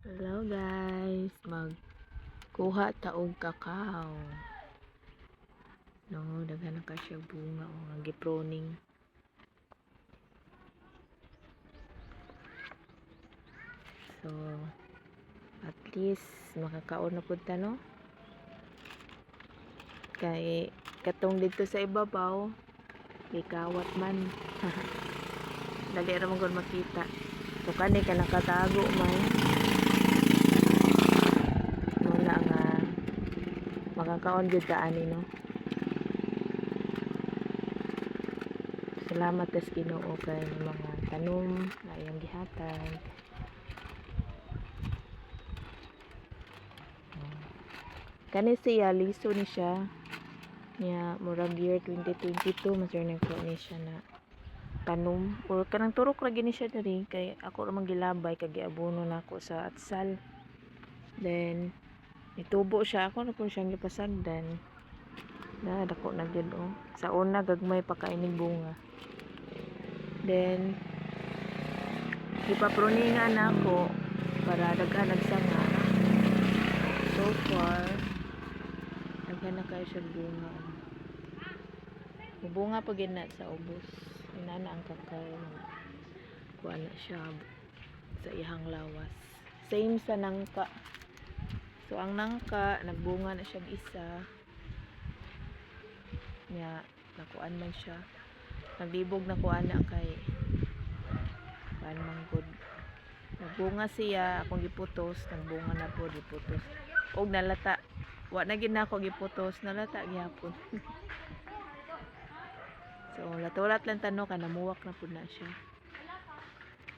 Hello guys, magkuha taog kakao. No, daghan na ka siya bunga o nga giproning. So, at least makakaon na pud ta no. Kay katong dito sa ibabaw, gikawat man. Dali ra man gud makita. So kani ka nakatago man. Wala nga makakaon jud ta ani no. Salamat sa Ginoo kay mga tanom na iyang gihatag. Kani siya liso ni siya niya murag year 2022 mas rin ko ni siya na tanom or kanang turok ra gini siya diri kay ako ra man gilabay kay giabono nako sa atsal. Then itubo siya, ako na po siyang gipasagdan na dako na gyud sa una gagmay pa kaining bunga. Then ipapruningan nako para daghan nagsanga. So far daghan na kayo siya bunga. Bunga pa gid na sa ubos. Inana ang kakao. Kuha na siya sa ihang lawas. Same sa nangka. So ang nangka nagbunga na siya isa. Nya nakuan man siya. Naglibog na kuan na kay kuan man gud. Nagbunga siya, akong giputos, nagbunga na po giputos. Og nalata. Wa na gid nako giputos, nalata gyapon. So latulat lang tano ka namuwak na pud na siya.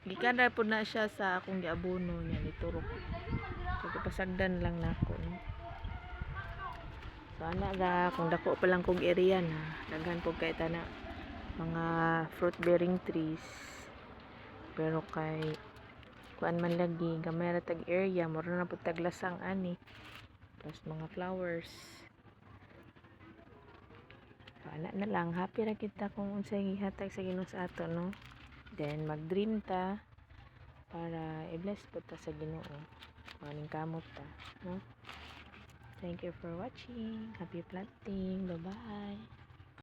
Gikan ra pud na siya sa akong giabono niya niturok. So kapasagdan lang nako no. So ana ga kung dako pa lang kog area na daghan pud kay tana mga fruit bearing trees. Pero kay kuan man lagi gamay ra tag area mura na pud taglasang ani. Plus mga flowers. Ana na lang, happy ra kita kung unsay gihatag sa Ginoo sa ato no. Then mag-dream ta para i-bless po ta sa Ginoo. Maning kamot ta, no? Thank you for watching. Happy planting. Bye-bye.